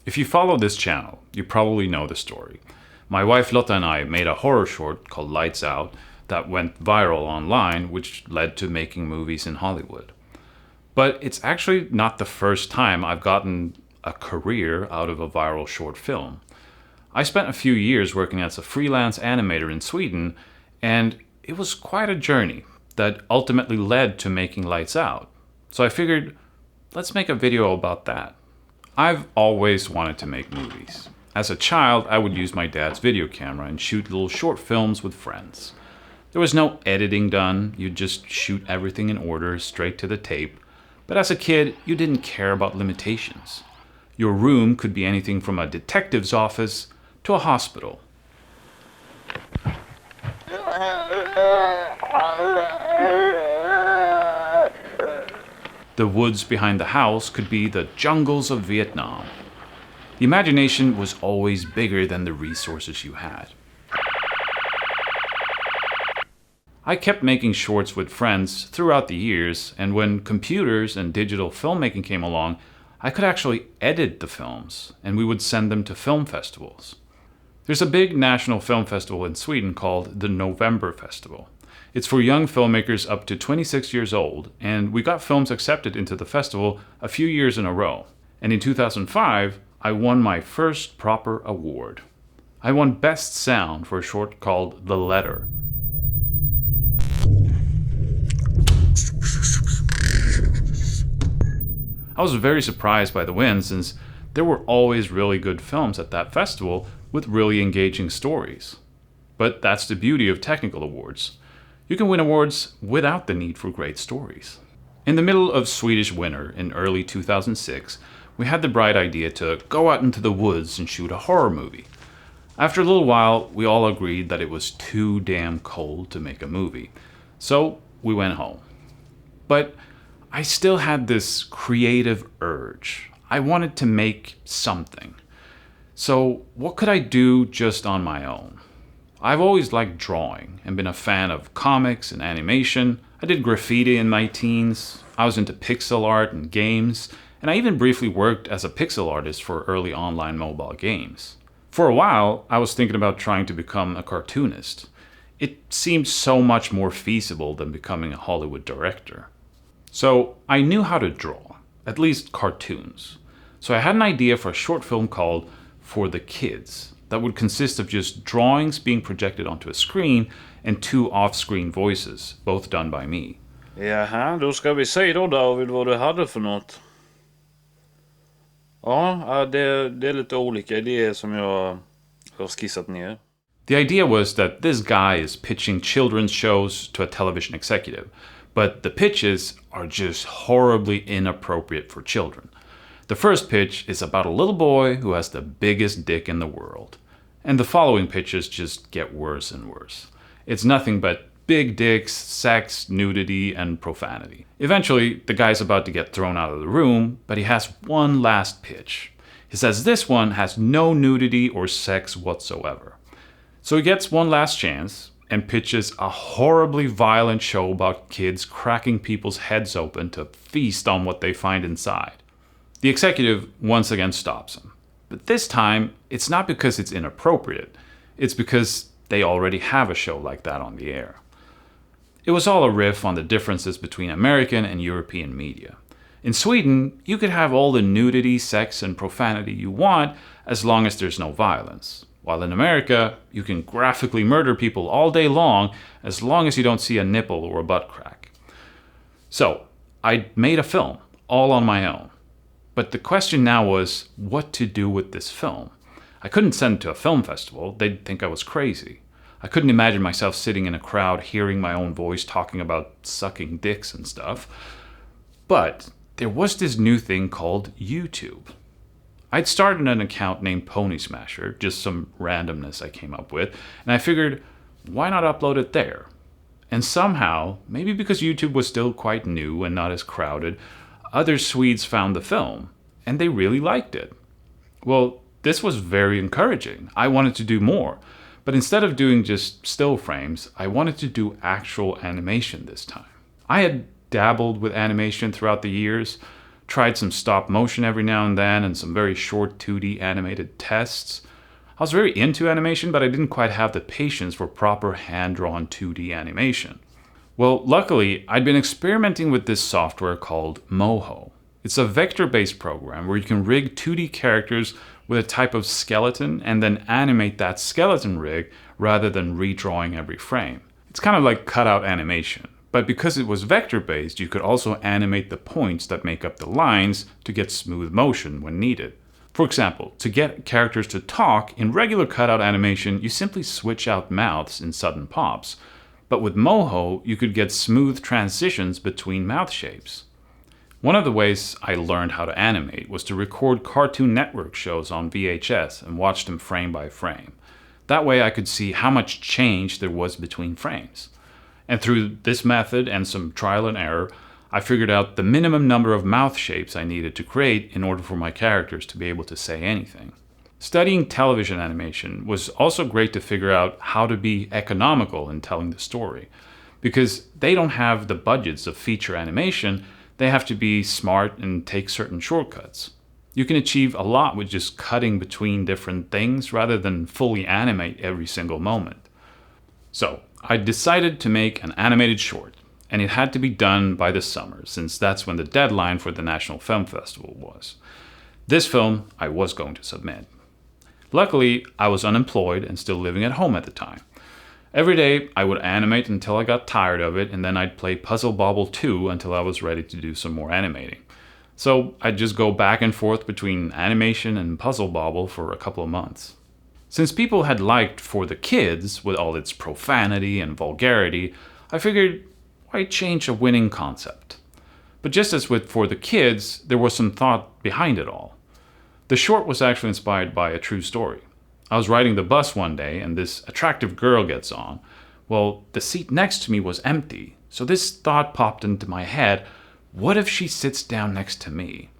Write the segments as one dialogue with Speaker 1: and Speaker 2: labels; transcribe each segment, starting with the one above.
Speaker 1: If you follow this channel, you probably know the story. My wife Lotta and I made a horror short called Lights Out that went viral online, which led to making movies in Hollywood. But it's actually not the first time I've gotten a career out of a viral short film. I spent a few years working as a freelance animator in Sweden, and it was quite a journey that ultimately led to making Lights Out. So I figured, let's make a video about that. I've always wanted to make movies. As a child, I would use my dad's video camera and shoot little short films with friends. There was no editing done, you'd just shoot everything in order, straight to the tape. But as a kid, you didn't care about limitations. Your room could be anything from a detective's office to a hospital. The woods behind the house could be the jungles of Vietnam. The imagination was always bigger than the resources you had. I kept making shorts with friends throughout the years, and when computers and digital filmmaking came along, I could actually edit the films, and we would send them to film festivals. There's a big national film festival in Sweden called the November Festival. It's for young filmmakers up to 26 years old, and we got films accepted into the festival a few years in a row. And in 2005, I won my first proper award. I won Best Sound for a short called The Letter. I was very surprised by the win since there were always really good films at that festival with really engaging stories. But that's the beauty of technical awards. You can win awards without the need for great stories. In the middle of Swedish winter in early 2006, we had the bright idea to go out into the woods and shoot a horror movie. After a little while, we all agreed that it was too damn cold to make a movie, so we went home. But I still had this creative urge. I wanted to make something. So what could I do just on my own? I've always liked drawing and been a fan of comics and animation. I did graffiti in my teens. I was into pixel art and games, and I even briefly worked as a pixel artist for early online mobile games. For a while, I was thinking about trying to become a cartoonist. It seemed so much more feasible than becoming a Hollywood director. So I knew how to draw, at least cartoons. So I had an idea for a short film called For the Kids that would consist of just drawings being projected onto a screen and two off-screen voices, both done by me.
Speaker 2: Jaha, då ska vi se då David vad du hade för något. Ja, det är lite olika idéer som jag har skissat ner.
Speaker 1: The idea was that this guy is pitching children's shows to a television executive, but the pitches are just horribly inappropriate for children. The first pitch is about a little boy who has the biggest dick in the world. And the following pitches just get worse and worse. It's nothing but big dicks, sex, nudity, and profanity. Eventually, the guy's about to get thrown out of the room, but he has one last pitch. He says this one has no nudity or sex whatsoever. So he gets one last chance and pitches a horribly violent show about kids cracking people's heads open to feast on what they find inside. The executive once again stops him. But this time, it's not because it's inappropriate. It's because they already have a show like that on the air. It was all a riff on the differences between American and European media. In Sweden, you could have all the nudity, sex, and profanity you want as long as there's no violence. While in America, you can graphically murder people all day long as you don't see a nipple or a butt crack. So, I made a film, all on my own. But the question now was what to do with this film. I couldn't send it to a film festival, they'd think I was crazy. I couldn't imagine myself sitting in a crowd hearing my own voice talking about sucking dicks and stuff. But there was this new thing called YouTube. I'd started an account named Pony Smasher, just some randomness I came up with, and I figured, why not upload it there? And somehow, maybe because YouTube was still quite new and not as crowded, other Swedes found the film, and they really liked it. Well, this was very encouraging. I wanted to do more, but instead of doing just still frames, I wanted to do actual animation this time. I had dabbled with animation throughout the years, tried some stop motion every now and then and some very short 2D animated tests. I was very into animation, but I didn't quite have the patience for proper hand-drawn 2D animation. Well, luckily, I'd been experimenting with this software called Moho. It's a vector-based program where you can rig 2D characters with a type of skeleton and then animate that skeleton rig rather than redrawing every frame. It's kind of like cutout animation, but because it was vector-based, you could also animate the points that make up the lines to get smooth motion when needed. For example, to get characters to talk, in regular cutout animation, you simply switch out mouths in sudden pops. But with Moho, you could get smooth transitions between mouth shapes. One of the ways I learned how to animate was to record Cartoon Network shows on VHS and watch them frame by frame. That way I could see how much change there was between frames. And through this method and some trial and error, I figured out the minimum number of mouth shapes I needed to create in order for my characters to be able to say anything. Studying television animation was also great to figure out how to be economical in telling the story. Because they don't have the budgets of feature animation, they have to be smart and take certain shortcuts. You can achieve a lot with just cutting between different things rather than fully animate every single moment. So, I decided to make an animated short, and it had to be done by the summer, since that's when the deadline for the National Film Festival was. This film I was going to submit. Luckily, I was unemployed and still living at home at the time. Every day, I would animate until I got tired of it, and then I'd play Puzzle Bobble 2 until I was ready to do some more animating. So I'd just go back and forth between animation and Puzzle Bobble for a couple of months. Since people had liked For the Kids, with all its profanity and vulgarity, I figured, why change a winning concept? But just as with For the Kids, there was some thought behind it all. The short was actually inspired by a true story. I was riding the bus one day and this attractive girl gets on. Well, the seat next to me was empty, so this thought popped into my head, what if she sits down next to me?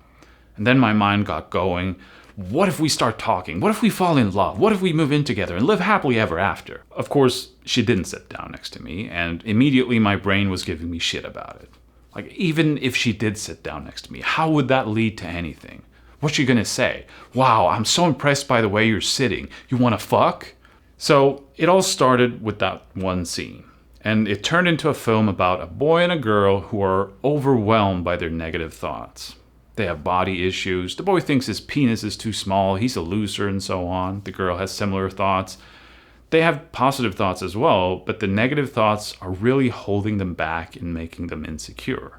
Speaker 1: And then my mind got going, what if we start talking? What if we fall in love? What if we move in together and live happily ever after? Of course, she didn't sit down next to me, and immediately my brain was giving me shit about it. Like, even if she did sit down next to me, how would that lead to anything? What's she gonna say? Wow, I'm so impressed by the way you're sitting. You wanna fuck? So it all started with that one scene. And it turned into a film about a boy and a girl who are overwhelmed by their negative thoughts. They have body issues. The boy thinks his penis is too small. He's a loser and so on. The girl has similar thoughts. They have positive thoughts as well, but the negative thoughts are really holding them back and making them insecure.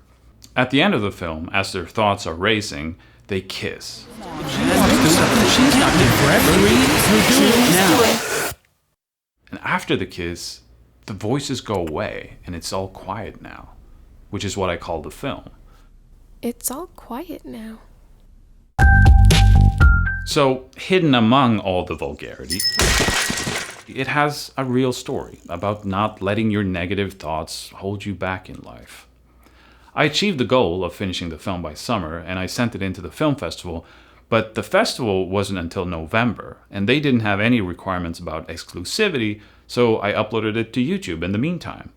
Speaker 1: At the end of the film, as their thoughts are racing, they kiss. And after the kiss, the voices go away and it's all quiet now, which is what I call the film.
Speaker 3: It's all quiet now.
Speaker 1: So, hidden among all the vulgarity, it has a real story about not letting your negative thoughts hold you back in life. I achieved the goal of finishing the film by summer, and I sent it into the film festival, but the festival wasn't until November, and they didn't have any requirements about exclusivity, so I uploaded it to YouTube in the meantime.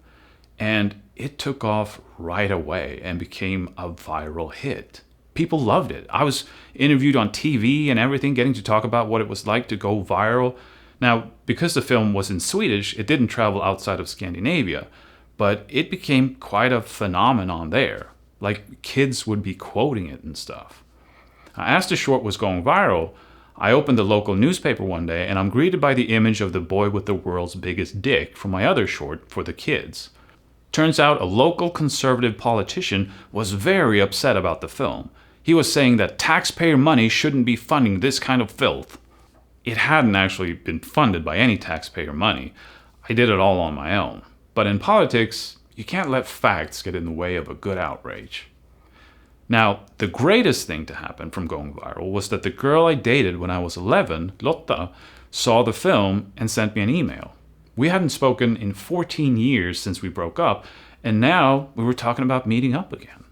Speaker 1: And it took off right away and became a viral hit. People loved it. I was interviewed on TV and everything, getting to talk about what it was like to go viral. Now, because the film was in Swedish, it didn't travel outside of Scandinavia, but it became quite a phenomenon there. Like, kids would be quoting it and stuff. As the short was going viral, I opened the local newspaper one day and I'm greeted by the image of the boy with the world's biggest dick from my other short, For the Kids. Turns out a local conservative politician was very upset about the film. He was saying that taxpayer money shouldn't be funding this kind of filth. It hadn't actually been funded by any taxpayer money. I did it all on my own. But in politics, you can't let facts get in the way of a good outrage. Now, the greatest thing to happen from going viral was that the girl I dated when I was 11, Lotta, saw the film and sent me an email. We hadn't spoken in 14 years since we broke up, and now we were talking about meeting up again.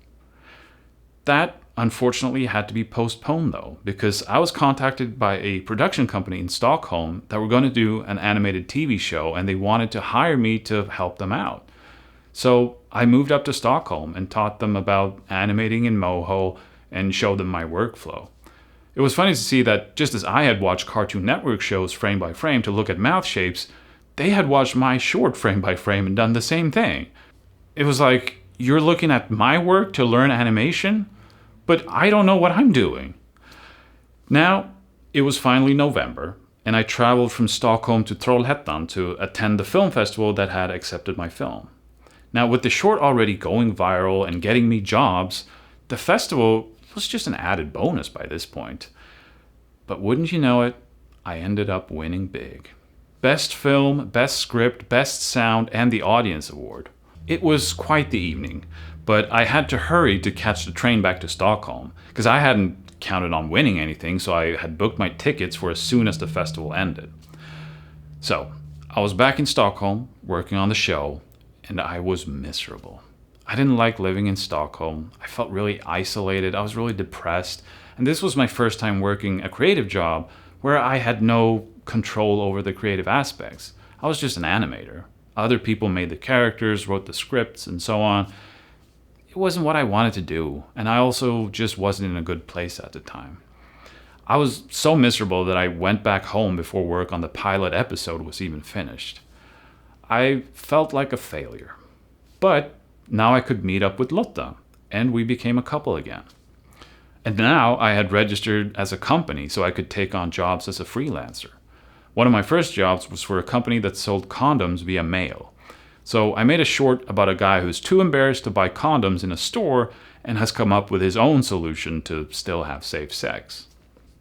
Speaker 1: That, unfortunately, had to be postponed, though, because I was contacted by a production company in Stockholm that were going to do an animated TV show, and they wanted to hire me to help them out. So I moved up to Stockholm and taught them about animating in Moho and show them my workflow. It was funny to see that just as I had watched Cartoon Network shows frame by frame to look at mouth shapes, they had watched my short frame by frame and done the same thing. It was like, you're looking at my work to learn animation, but I don't know what I'm doing. Now, it was finally November, and I traveled from Stockholm to Trollhättan to attend the film festival that had accepted my film. Now, with the short already going viral and getting me jobs, the festival was just an added bonus by this point. But wouldn't you know it, I ended up winning big. Best film, best script, best sound, and the audience award. It was quite the evening, but I had to hurry to catch the train back to Stockholm, because I hadn't counted on winning anything, so I had booked my tickets for as soon as the festival ended. So, I was back in Stockholm, working on the show, and I was miserable. I didn't like living in Stockholm. I felt really isolated. I was really depressed. And this was my first time working a creative job where I had no control over the creative aspects. I was just an animator. Other people made the characters, wrote the scripts, and so on. It wasn't what I wanted to do, and I also just wasn't in a good place at the time. I was so miserable that I went back home before work on the pilot episode was even finished. I felt like a failure. But now I could meet up with Lotta, and we became a couple again. And now I had registered as a company so I could take on jobs as a freelancer. One of my first jobs was for a company that sold condoms via mail. So I made a short about a guy who's too embarrassed to buy condoms in a store and has come up with his own solution to still have safe sex.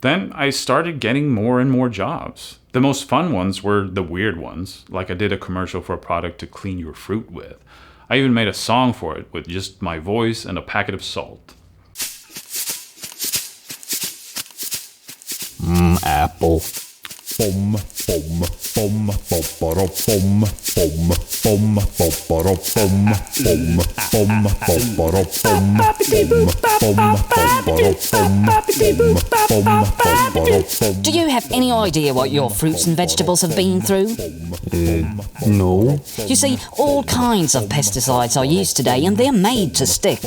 Speaker 1: Then I started getting more and more jobs. The most fun ones were the weird ones, like I did a commercial for a product to clean your fruit with. I even made a song for it with just my voice and a packet of salt.
Speaker 4: Apple. Bom, bom, bom, boporo, bom, bom, bom, boporo, bom, bom, bom, boporo, bom, bom, boporo, bom.
Speaker 5: Do you have any idea what your fruits and vegetables have been through?
Speaker 4: No.
Speaker 5: You see, all kinds of pesticides are used today and they're made to stick.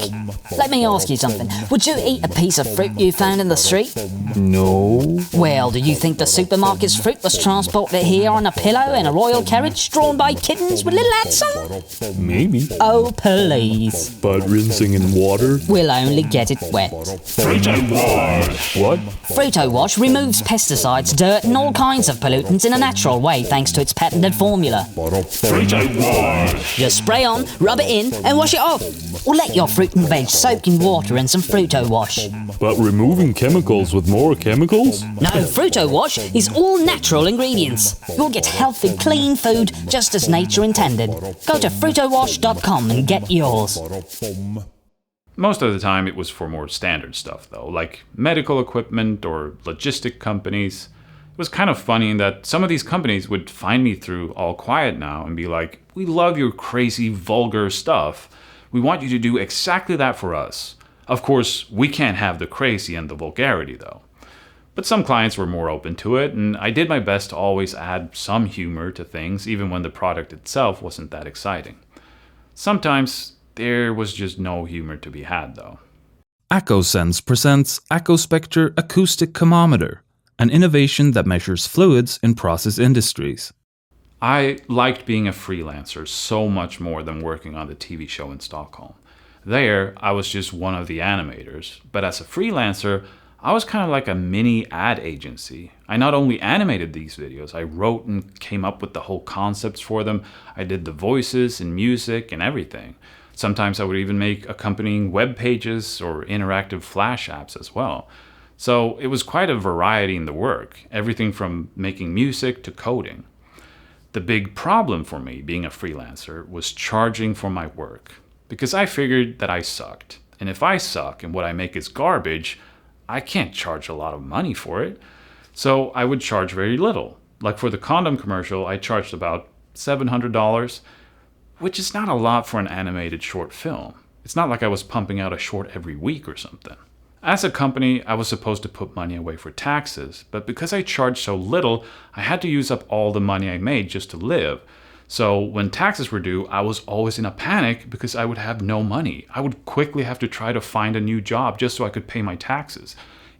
Speaker 5: Let me ask you something. Would you eat a piece of fruit you found in the street?
Speaker 4: No.
Speaker 5: Well, do you think the supermarket's fruit was transported here on a pillow in a royal carriage drawn by kittens with little hats on?
Speaker 4: Maybe.
Speaker 5: Oh, please.
Speaker 4: But rinsing in water?
Speaker 5: We'll only get it wet.
Speaker 4: Fruito wash. What?
Speaker 5: Fruito Wash removes pesticides, dirt and all kinds of pollutants in a natural way thanks to its patented formula.
Speaker 4: Fruito wash.
Speaker 5: Just spray on, rub it in and wash it off. Or let your fruit and veg soak in water and some Fruito Wash.
Speaker 4: But removing chemicals with more chemicals?
Speaker 5: No, Fruito Wash is all natural ingredients. You'll get healthy, clean food just as nature intended. Go to fruitowash.com and get yours.
Speaker 1: Most of the time it was for more standard stuff though, like medical equipment or logistic companies. It was kind of funny that some of these companies would find me through All Quiet Now and be like, "We love your crazy, vulgar stuff. We want you to do exactly that for us. Of course, we can't have the crazy and the vulgarity though." But some clients were more open to it, and I did my best to always add some humor to things, even when the product itself wasn't that exciting. Sometimes there was just no humor to be had though.
Speaker 6: AcoSense presents AcoSpectre Acoustic Chemometer, an innovation that measures fluids in process industries.
Speaker 1: I liked being a freelancer so much more than working on the TV show in Stockholm. There, I was just one of the animators, but as a freelancer, I was kind of like a mini ad agency. I not only animated these videos, I wrote and came up with the whole concepts for them. I did the voices and music and everything. Sometimes I would even make accompanying web pages or interactive Flash apps as well. So it was quite a variety in the work, everything from making music to coding. The big problem for me being a freelancer was charging for my work, because I figured that I sucked. And if I suck and what I make is garbage, I can't charge a lot of money for it. So I would charge very little. Like for the condom commercial, I charged about $700, which is not a lot for an animated short film. It's not like I was pumping out a short every week or something. As a company, I was supposed to put money away for taxes, but because I charged so little, I had to use up all the money I made just to live. So when taxes were due, I was always in a panic because I would have no money. I would quickly have to try to find a new job just so I could pay my taxes.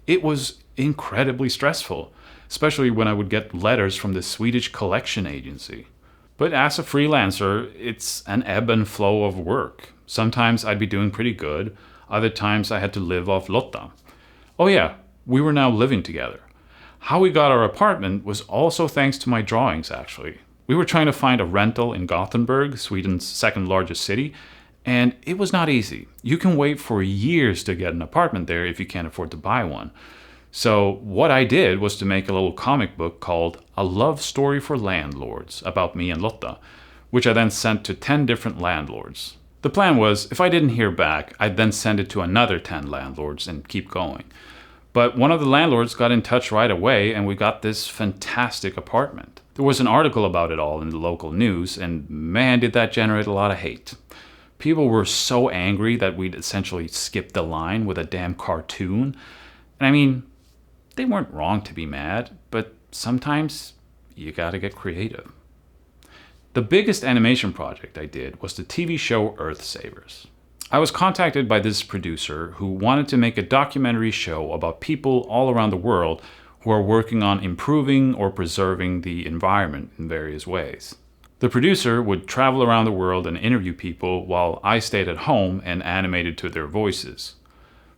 Speaker 1: It was incredibly stressful, especially when I would get letters from the Swedish collection agency. But as a freelancer, it's an ebb and flow of work. Sometimes I'd be doing pretty good. Other times I had to live off Lotta. Oh yeah, we were now living together. How we got our apartment was also thanks to my drawings, actually. We were trying to find a rental in Gothenburg, Sweden's second largest city, and it was not easy. You can wait for years to get an apartment there if you can't afford to buy one. So what I did was to make a little comic book called A Love Story for Landlords about me and Lotta, which I then sent to 10 different landlords. The plan was, if I didn't hear back, I'd then send it to another 10 landlords and keep going. But one of the landlords got in touch right away and we got this fantastic apartment. There was an article about it all in the local news, and man, did that generate a lot of hate. People were so angry that we'd essentially skipped the line with a damn cartoon. And I mean, they weren't wrong to be mad, but sometimes you gotta get creative. The biggest animation project I did was the TV show Earth Savers. I was contacted by this producer who wanted to make a documentary show about people all around the world who are working on improving or preserving the environment in various ways. The producer would travel around the world and interview people while I stayed at home and animated to their voices.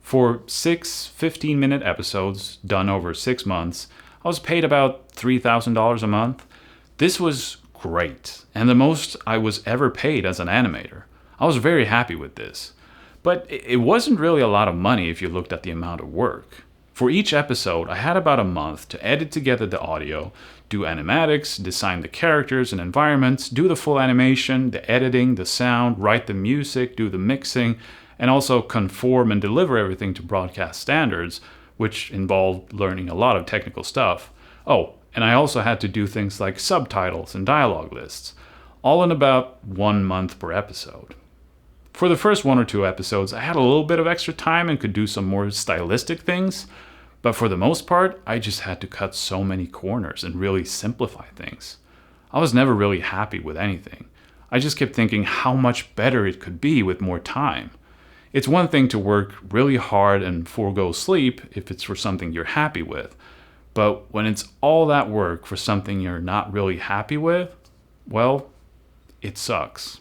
Speaker 1: For 6 15-minute episodes done over 6 months, I was paid about $3,000 a month. This was great, and the most I was ever paid as an animator. I was very happy with this. But it wasn't really a lot of money if you looked at the amount of work. For each episode, I had about a month to edit together the audio, do animatics, design the characters and environments, do the full animation, the editing, the sound, write the music, do the mixing, and also conform and deliver everything to broadcast standards, which involved learning a lot of technical stuff. Oh, and I also had to do things like subtitles and dialogue lists, all in about 1 month per episode. For the first 1 or 2 episodes, I had a little bit of extra time and could do some more stylistic things, but for the most part, I just had to cut so many corners and really simplify things. I was never really happy with anything. I just kept thinking how much better it could be with more time. It's one thing to work really hard and forego sleep if it's for something you're happy with, but when it's all that work for something you're not really happy with, well, it sucks.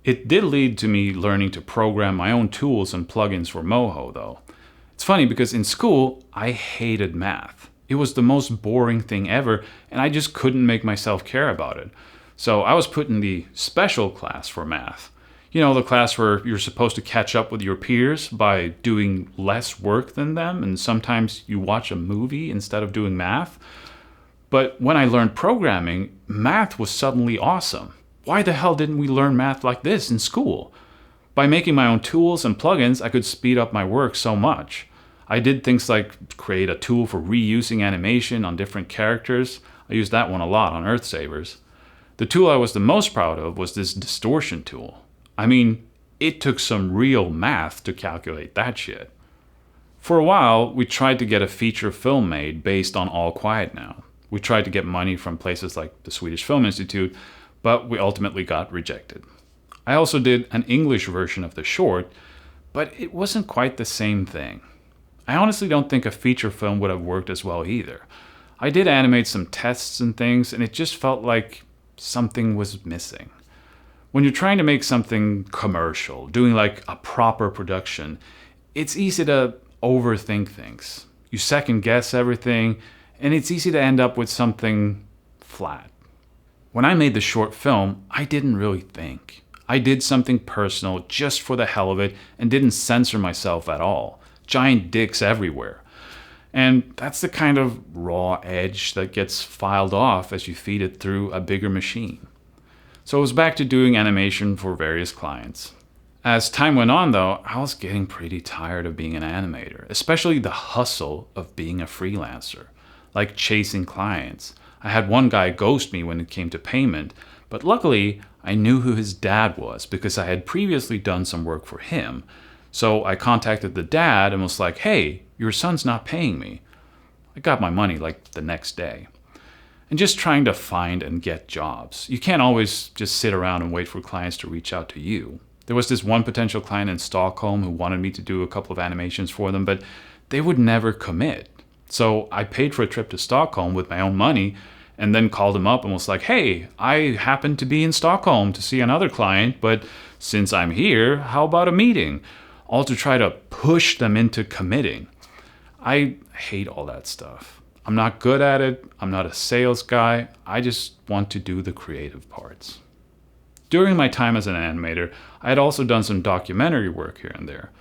Speaker 1: It did lead to me learning to program my own tools and plugins for Moho, though. It's funny because in school, I hated math. It was the most boring thing ever, and I just couldn't make myself care about it. So I was put in the special class for math. You know, the class where you're supposed to catch up with your peers by doing less work than them, and sometimes you watch a movie instead of doing math. But when I learned programming, math was suddenly awesome. Why the hell didn't we learn math like this in school? By making my own tools and plugins, I could speed up my work so much. I did things like create a tool for reusing animation on different characters. I used that one a lot on Earth Savers. The tool I was the most proud of was this distortion tool. I mean, it took some real math to calculate that shit. For a while, we tried to get a feature film made based on All Quiet Now. We tried to get money from places like the Swedish Film Institute, but we ultimately got rejected. I also did an English version of the short, but it wasn't quite the same thing. I honestly don't think a feature film would have worked as well either. I did animate some tests and things, and it just felt like something was missing. When you're trying to make something commercial, doing like a proper production, it's easy to overthink things. You second guess everything, and it's easy to end up with something flat. When I made the short film, I didn't really think. I did something personal just for the hell of it and didn't censor myself at all. Giant dicks everywhere. And that's the kind of raw edge that gets filed off as you feed it through a bigger machine. So I was back to doing animation for various clients. As time went on though, I was getting pretty tired of being an animator, especially the hustle of being a freelancer, like chasing clients. I had one guy ghost me when it came to payment, but luckily I knew who his dad was because I had previously done some work for him. So I contacted the dad and was like, hey, your son's not paying me. I got my money like the next day. and just trying to find and get jobs. You can't always just sit around and wait for clients to reach out to you. There was this one potential client in Stockholm who wanted me to do a couple of animations for them, but they would never commit. So I paid for a trip to Stockholm with my own money and then called him up and was like, hey, I happen to be in Stockholm to see another client, but since I'm here, how about a meeting? All to try to push them into committing. I hate all that stuff. I'm not good at it. I'm not a sales guy. I just want to do the creative parts. During my time as an animator, I had also done some documentary work here and there.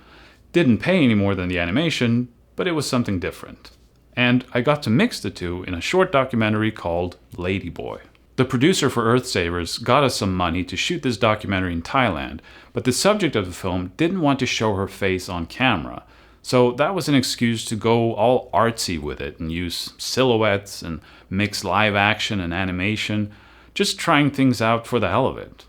Speaker 1: Didn't pay any more than the animation, but it was something different. And I got to mix the two in a short documentary called Ladyboy. The producer for Earthsavers got us some money to shoot this documentary in Thailand, but the subject of the film didn't want to show her face on camera. So that was an excuse to go all artsy with it and use silhouettes and mix live action and animation, just trying things out for the hell of it.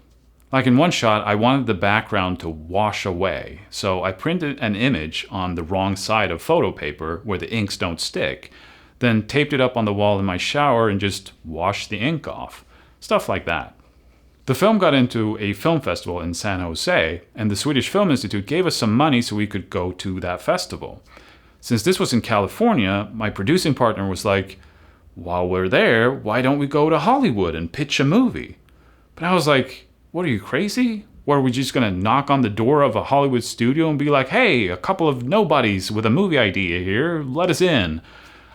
Speaker 1: Like in one shot, I wanted the background to wash away, so I printed an image on the wrong side of photo paper where the inks don't stick, then taped it up on the wall in my shower and just washed the ink off. Stuff like that. The film got into a film festival in San Jose, and the Swedish Film Institute gave us some money so we could go to that festival. Since this was in California, my producing partner was like, while we're there, why don't we go to Hollywood and pitch a movie? But I was like, what, are you crazy? What, are we just gonna knock on the door of a Hollywood studio and be like, hey, a couple of nobodies with a movie idea here, let us in?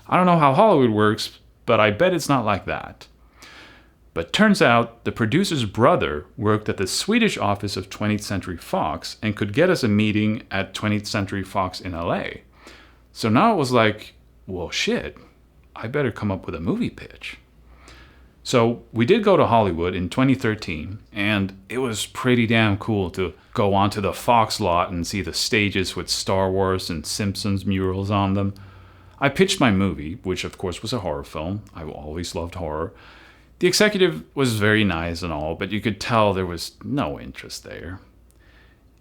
Speaker 1: I don't know how Hollywood works, but I bet it's not like that. But turns out the producer's brother worked at the Swedish office of 20th Century Fox and could get us a meeting at 20th Century Fox in LA. So now it was like, well, shit, I better come up with a movie pitch. So we did go to Hollywood in 2013, and it was pretty damn cool to go onto the Fox lot and see the stages with Star Wars and Simpsons murals on them. I pitched my movie, which of course was a horror film. I always loved horror. The executive was very nice and all, but you could tell there was no interest there.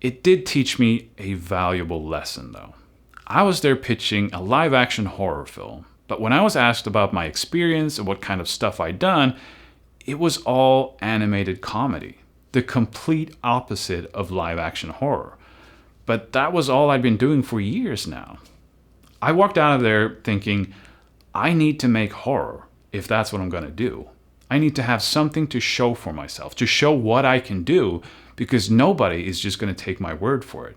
Speaker 1: It did teach me a valuable lesson, though. I was there pitching a live-action horror film, but when I was asked about my experience and what kind of stuff I'd done, it was all animated comedy, the complete opposite of live-action horror. But that was all I'd been doing for years now. I walked out of there thinking, I need to make horror if that's what I'm going to do. I need to have something to show for myself, to show what I can do, because nobody is just going to take my word for it.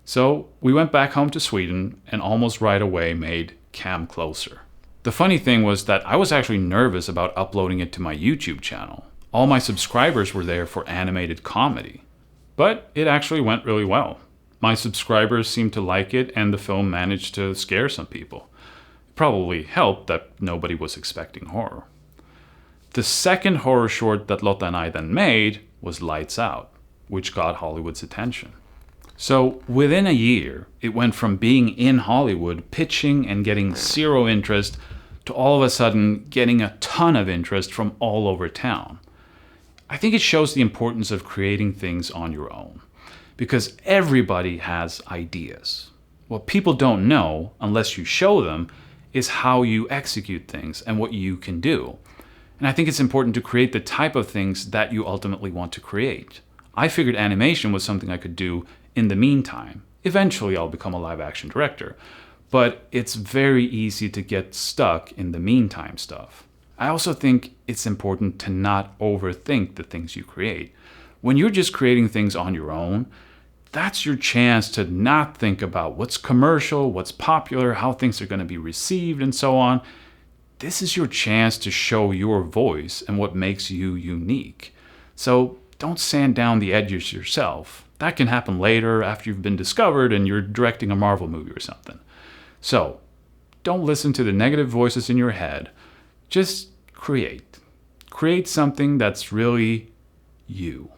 Speaker 1: So we went back home to Sweden and almost right away made Cam Closer. The funny thing was that I was actually nervous about uploading it to my YouTube channel. All my subscribers were there for animated comedy. But it actually went really well. My subscribers seemed to like it, and the film managed to scare some people. It probably helped that nobody was expecting horror. The second horror short that Lotta and I then made was Lights Out, which got Hollywood's attention. So within a year, it went from being in Hollywood, pitching and getting zero interest, to all of a sudden getting a ton of interest from all over town. I think it shows the importance of creating things on your own, because everybody has ideas. What people don't know, unless you show them, is how you execute things and what you can do. And I think it's important to create the type of things that you ultimately want to create. I figured animation was something I could do in the meantime. Eventually I'll become a live action director. But it's very easy to get stuck in the meantime stuff. I also think it's important to not overthink the things you create. When you're just creating things on your own, that's your chance to not think about what's commercial, what's popular, how things are going to be received, and so on. This is your chance to show your voice and what makes you unique. So don't sand down the edges yourself. That can happen later after you've been discovered and you're directing a Marvel movie or something. So don't listen to the negative voices in your head. Just create. Create something that's really you.